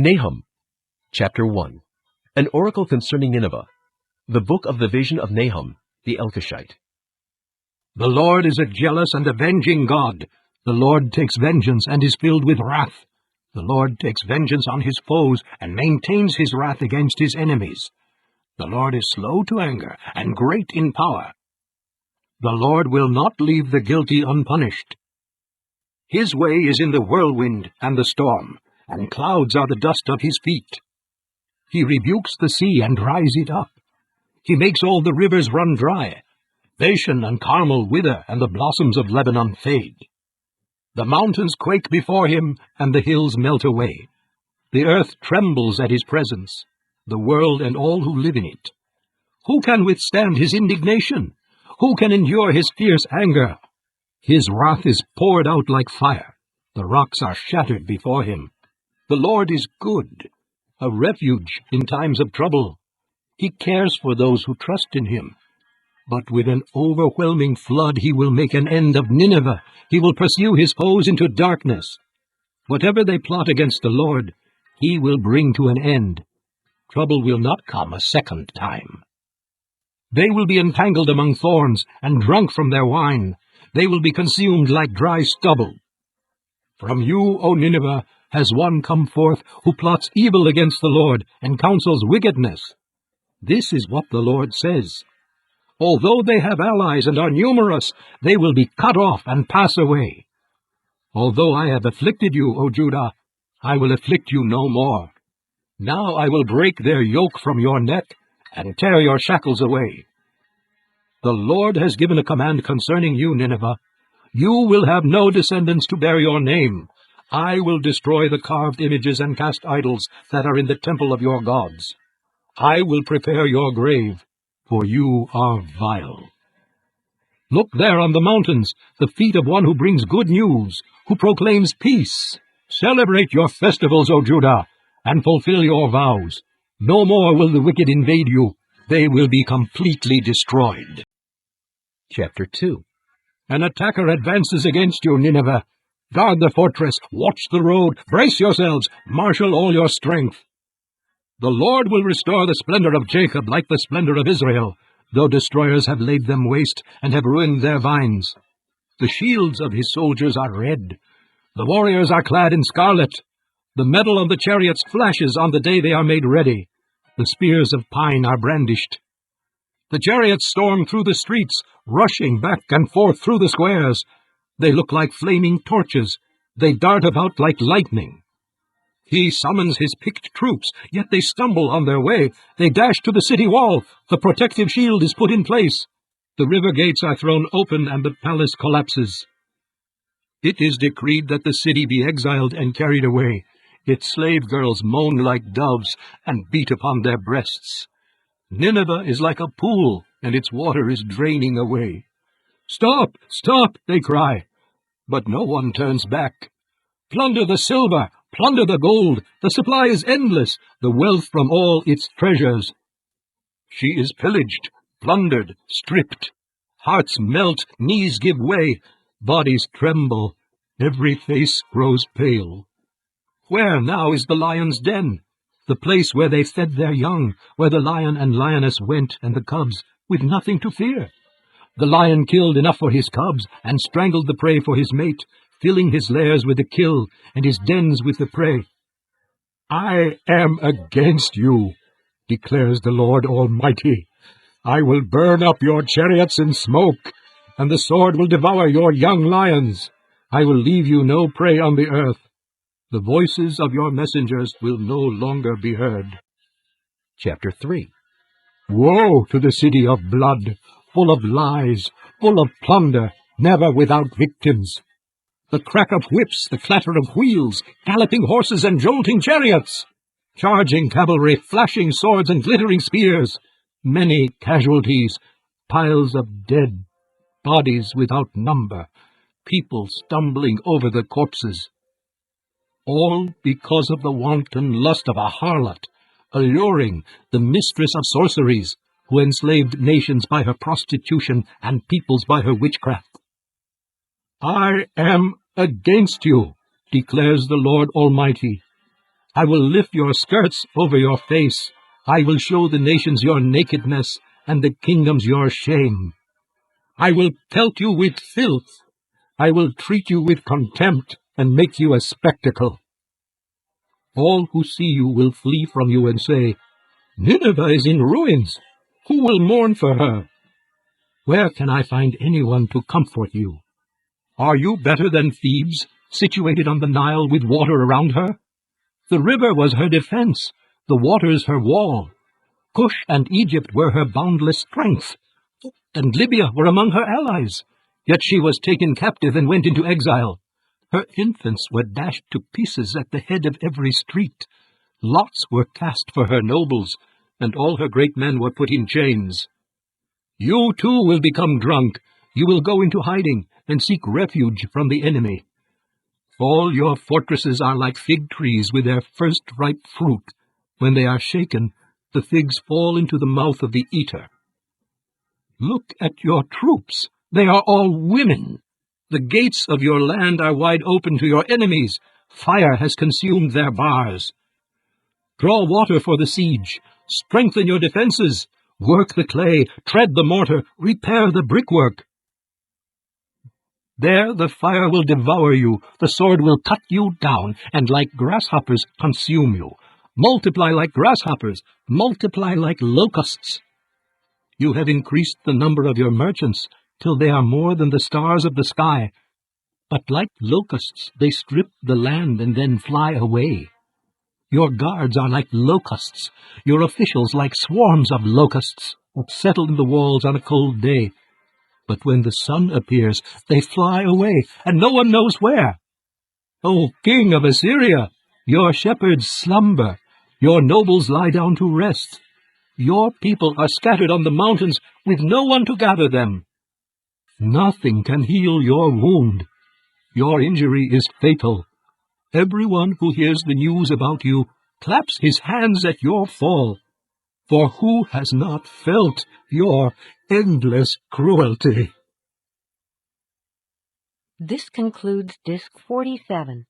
Nahum, chapter 1. An oracle concerning Nineveh. The book of the vision of Nahum, the Elkoshite. The Lord is a jealous and avenging God. The Lord takes vengeance and is filled with wrath. The Lord takes vengeance on his foes and maintains his wrath against his enemies. The Lord is slow to anger and great in power. The Lord will not leave the guilty unpunished. His way is in the whirlwind and the storm, and clouds are the dust of his feet. He rebukes the sea and dries it up. He makes all the rivers run dry. Bashan and Carmel wither, and the blossoms of Lebanon fade. The mountains quake before him, and the hills melt away. The earth trembles at his presence, the world and all who live in it. Who can withstand his indignation? Who can endure his fierce anger? His wrath is poured out like fire. The rocks are shattered before him. The Lord is good, a refuge in times of trouble. He cares for those who trust in him. But with an overwhelming flood he will make an end of Nineveh. He will pursue his foes into darkness. Whatever they plot against the Lord, he will bring to an end. Trouble will not come a second time. They will be entangled among thorns and drunk from their wine. They will be consumed like dry stubble. From you, O Nineveh, has one come forth who plots evil against the Lord and counsels wickedness. This is what the Lord says. Although they have allies and are numerous, they will be cut off and pass away. Although I have afflicted you, O Judah, I will afflict you no more. Now I will break their yoke from your neck and tear your shackles away. The Lord has given a command concerning you, Nineveh. You will have no descendants to bear your name. I will destroy the carved images and cast idols that are in the temple of your gods. I will prepare your grave, for you are vile. Look there on the mountains, the feet of one who brings good news, who proclaims peace. Celebrate your festivals, O Judah, and fulfill your vows. No more will the wicked invade you. They will be completely destroyed. Chapter 2. An attacker advances against you, Nineveh. Guard the fortress, watch the road, brace yourselves, marshal all your strength. The Lord will restore the splendor of Jacob like the splendor of Israel, though destroyers have laid them waste and have ruined their vines. The shields of his soldiers are red. The warriors are clad in scarlet. The metal of the chariots flashes on the day they are made ready. The spears of pine are brandished. The chariots storm through the streets, rushing back and forth through the squares. They look like flaming torches. They dart about like lightning. He summons his picked troops, yet they stumble on their way. They dash to the city wall. The protective shield is put in place. The river gates are thrown open, and the palace collapses. It is decreed that the city be exiled and carried away. Its slave girls moan like doves and beat upon their breasts. Nineveh is like a pool, and its water is draining away. Stop! Stop! They cry. But no one turns back. Plunder the silver! Plunder the gold! The supply is endless, the wealth from all its treasures. She is pillaged, plundered, stripped. Hearts melt, knees give way, bodies tremble, every face grows pale. Where now is the lion's den? The place where they fed their young, where the lion and lioness went and the cubs, with nothing to fear. The lion killed enough for his cubs and strangled the prey for his mate, filling his lairs with the kill and his dens with the prey. I am against you, declares the Lord Almighty. I will burn up your chariots in smoke, and the sword will devour your young lions. I will leave you no prey on the earth. The voices of your messengers will no longer be heard. Chapter 3. Woe to the city of blood, full of lies, full of plunder, never without victims. The crack of whips, the clatter of wheels, galloping horses and jolting chariots, charging cavalry, flashing swords and glittering spears, many casualties, piles of dead, bodies without number, people stumbling over the corpses. All because of the wanton lust of a harlot, alluring, the mistress of sorceries, who enslaved nations by her prostitution and peoples by her witchcraft. I am against you, declares the Lord Almighty. I will lift your skirts over your face. I will show the nations your nakedness, and the kingdoms your shame. I will pelt you with filth. I will treat you with contempt, and make you a spectacle. All who see you will flee from you and say, Nineveh is in ruins. Who will mourn for her? Where can I find anyone to comfort you? Are you better than Thebes, situated on the Nile with water around her? The river was her defense, the waters her wall. Cush and Egypt were her boundless strength, and Libya were among her allies. Yet she was taken captive and went into exile. Her infants were dashed to pieces at the head of every street. Lots were cast for her nobles, and all her great men were put in chains. You too will become drunk. You will go into hiding and seek refuge from the enemy. All your fortresses are like fig trees with their first ripe fruit. When they are shaken, the figs fall into the mouth of the eater. Look at your troops. They are all women. The gates of your land are wide open to your enemies. Fire has consumed their bars. Draw water for the siege. Strengthen your defenses. Work the clay, tread the mortar, repair the brickwork. There the fire will devour you, the sword will cut you down, and like grasshoppers consume you. Multiply like grasshoppers, multiply like locusts. You have increased the number of your merchants, till they are more than the stars of the sky. But like locusts they strip the land and then fly away. Your guards are like locusts, your officials like swarms of locusts, that settle in the walls on a cold day. But when the sun appears, they fly away, and no one knows where. O king of Assyria, your shepherds slumber, your nobles lie down to rest. Your people are scattered on the mountains, with no one to gather them. Nothing can heal your wound. Your injury is fatal. Everyone who hears the news about you claps his hands at your fall. For who has not felt your endless cruelty? This concludes Disc 47.